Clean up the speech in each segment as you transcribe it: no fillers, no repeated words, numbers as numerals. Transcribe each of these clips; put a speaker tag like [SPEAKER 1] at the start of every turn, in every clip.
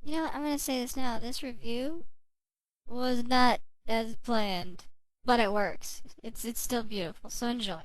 [SPEAKER 1] You know what? I'm gonna say this now. This review was not as planned, but it works. It's still beautiful, so enjoy.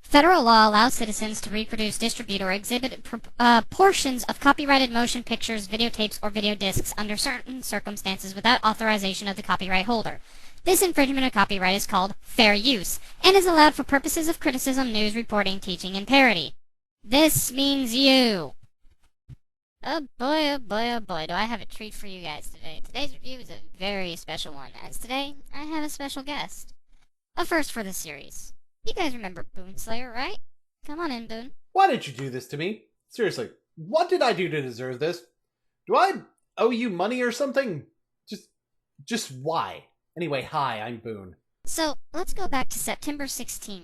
[SPEAKER 1] Federal law allows citizens to reproduce, distribute, or exhibit portions of copyrighted motion pictures, videotapes, or video discs under certain circumstances without authorization of the copyright holder. This infringement of copyright is called fair use, and is allowed for purposes of criticism, news reporting, teaching, and parody. This means you! Oh boy, oh boy, oh boy, do I have a treat for you guys today. Today's review is a very special one, as today I have a special guest. A first for the series. You guys remember Boonslayer, right? Come on in, Boon.
[SPEAKER 2] Why did you do this to me? Seriously, what did I do to deserve this? Do I owe you money or something? Just why? Anyway, hi, I'm Boon.
[SPEAKER 1] So, let's go back to September 16,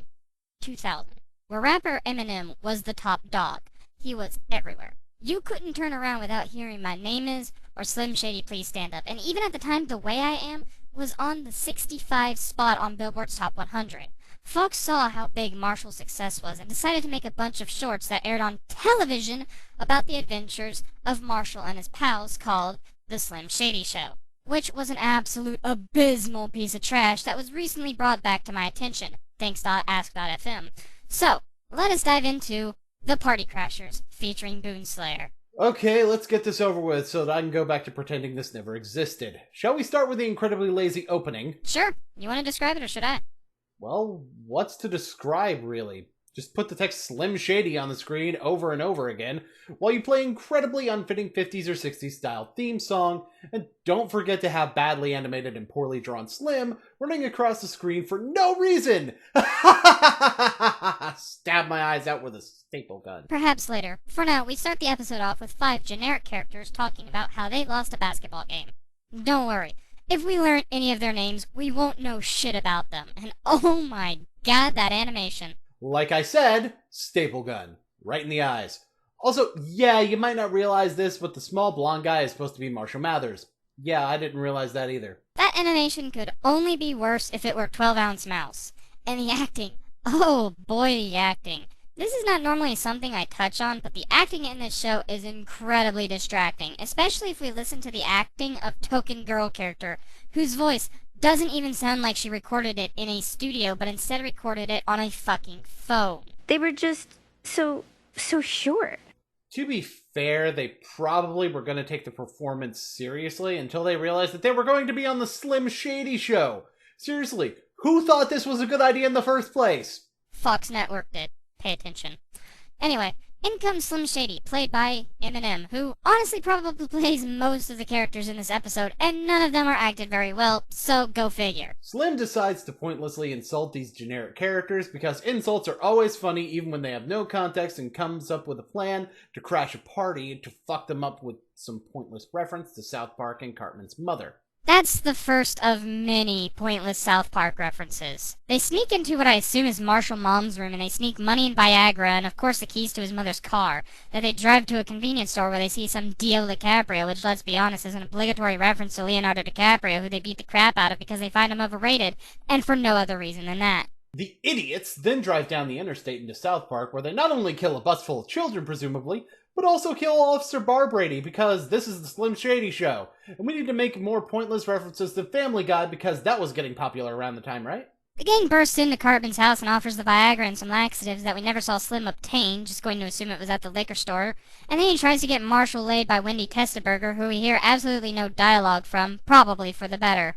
[SPEAKER 1] 2000, where rapper Eminem was the top dog. He was everywhere. You couldn't turn around without hearing My Name Is or Slim Shady Please Stand Up. And even at the time, The Way I Am was on the 65 spot on Billboard's Top 100. Fox saw how big Marshall's success was and decided to make a bunch of shorts that aired on television about the adventures of Marshall and his pals called The Slim Shady Show, which was an absolute abysmal piece of trash that was recently brought back to my attention, thanks to Ask.fm. So, let us dive into The Party Crashers, featuring Boonslayer.
[SPEAKER 2] Okay, let's get this over with so that I can go back to pretending this never existed. Shall we start with the incredibly lazy opening?
[SPEAKER 1] Sure. You want to describe it, or should I?
[SPEAKER 2] Well, what's to describe, really? Just put the text Slim Shady on the screen over and over again, while you play incredibly unfitting 50s or 60s style theme song, and don't forget to have badly animated and poorly drawn Slim running across the screen for no reason! Stab my eyes out with a staple gun.
[SPEAKER 1] Perhaps later. For now, we start the episode off with 5 generic characters talking about how they lost a basketball game. Don't worry. If we learn any of their names, we won't know shit about them. And oh my god, that animation.
[SPEAKER 2] Like I said, staple gun. Right in the eyes. Also, yeah, you might not realize this, but the small blonde guy is supposed to be Marshall Mathers. Yeah, I didn't realize that either.
[SPEAKER 1] That animation could only be worse if it were 12-ounce mouse. And the acting. Oh boy, the acting. This is not normally something I touch on, but the acting in this show is incredibly distracting, especially if we listen to the acting of Token Girl character, whose voice doesn't even sound like she recorded it in a studio, but instead recorded it on a fucking phone.
[SPEAKER 3] They were just so short.
[SPEAKER 2] To be fair, they probably were going to take the performance seriously until they realized that they were going to be on the Slim Shady show. Seriously, who thought this was a good idea in the first place?
[SPEAKER 1] Fox Network did. Pay attention. Anyway, in comes Slim Shady, played by Eminem, who honestly probably plays most of the characters in this episode, and none of them are acted very well, so go figure.
[SPEAKER 2] Slim decides to pointlessly insult these generic characters because insults are always funny even when they have no context, and comes up with a plan to crash a party to fuck them up with some pointless reference to South Park and Cartman's mother.
[SPEAKER 1] That's the first of many pointless South Park references. They sneak into what I assume is Marshall Mom's room, and they sneak money and Viagra, and of course the keys to his mother's car. Then they drive to a convenience store where they see some Dio DiCaprio, which, let's be honest, is an obligatory reference to Leonardo DiCaprio, who they beat the crap out of because they find him overrated, and for no other reason than that.
[SPEAKER 2] The idiots then drive down the interstate into South Park, where they not only kill a bus full of children, presumably, but also kill Officer Barbrady, because this is the Slim Shady show, and we need to make more pointless references to Family Guy because that was getting popular around the time, right?
[SPEAKER 1] The gang bursts into Cartman's house and offers the Viagra and some laxatives that we never saw Slim obtain, just going to assume it was at the liquor store, and then he tries to get Marshall laid by Wendy Testaburger, who we hear absolutely no dialogue from, probably for the better.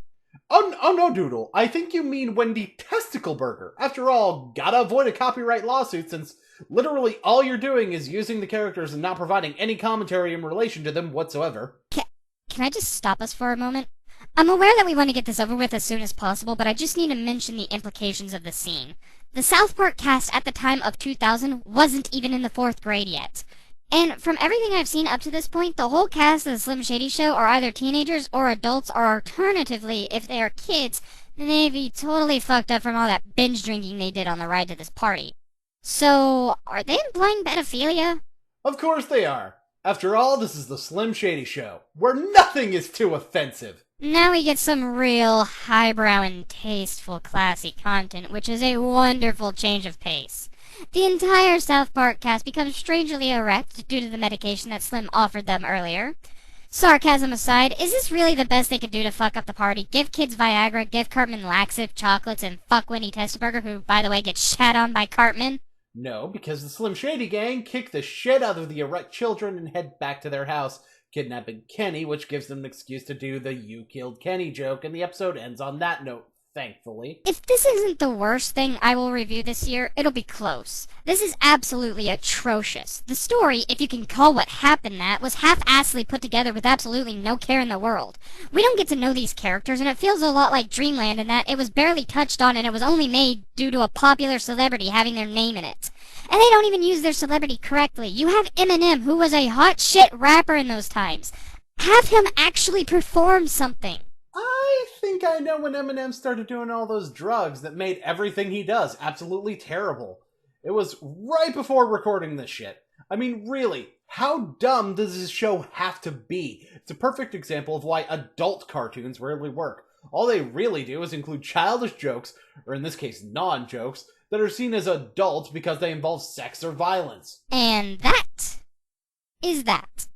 [SPEAKER 2] Oh no, Doodle. I think you mean Wendy Testicleburger. After all, gotta avoid a copyright lawsuit since literally all you're doing is using the characters and not providing any commentary in relation to them whatsoever.
[SPEAKER 1] Can I just stop us for a moment? I'm aware that we want to get this over with as soon as possible, but I just need to mention the implications of the scene. The South Park cast at the time of 2000 wasn't even in the 4th grade yet. And from everything I've seen up to this point, the whole cast of the Slim Shady Show are either teenagers or adults, or alternatively, if they are kids, then they'd be totally fucked up from all that binge drinking they did on the ride to this party. So, are they implying pedophilia?
[SPEAKER 2] Of course they are. After all, this is the Slim Shady Show, where nothing is too offensive.
[SPEAKER 1] Now we get some real highbrow and tasteful classy content, which is a wonderful change of pace. The entire South Park cast becomes strangely erect due to the medication that Slim offered them earlier. Sarcasm aside, is this really the best they could do to fuck up the party? Give kids Viagra, give Cartman laxative chocolates, and fuck Wendy Testaburger, who, by the way, gets shat on by Cartman?
[SPEAKER 2] No, because the Slim Shady gang kick the shit out of the erect children and head back to their house, kidnapping Kenny, which gives them an excuse to do the "you killed Kenny" joke, and the episode ends on that note, thankfully.
[SPEAKER 1] If this isn't the worst thing I will review this year, it'll be close. This is absolutely atrocious. The story, if you can call what happened that, was half-assedly put together with absolutely no care in the world. We don't get to know these characters, and it feels a lot like Dreamland in that it was barely touched on and it was only made due to a popular celebrity having their name in it. And they don't even use their celebrity correctly. You have Eminem, who was a hot shit rapper in those times. Have him actually perform something.
[SPEAKER 2] I think I know when Eminem started doing all those drugs that made everything he does absolutely terrible. It was right before recording this shit. I mean, really, how dumb does this show have to be? It's a perfect example of why adult cartoons rarely work. All they really do is include childish jokes, or in this case, non-jokes, that are seen as adult because they involve sex or violence.
[SPEAKER 1] And that is that.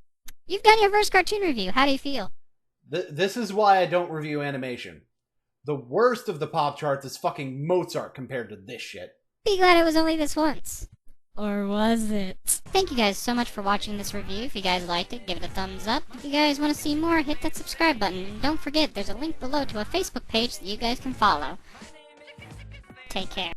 [SPEAKER 1] You've done your first cartoon review. How do you feel?
[SPEAKER 2] This is why I don't review animation. The worst of the pop charts is fucking Mozart compared to this shit.
[SPEAKER 1] Be glad it was only this once. Or was it? Thank you guys so much for watching this review. If you guys liked it, give it a thumbs up. If you guys want to see more, hit that subscribe button. And don't forget, there's a link below to a Facebook page that you guys can follow. Take care.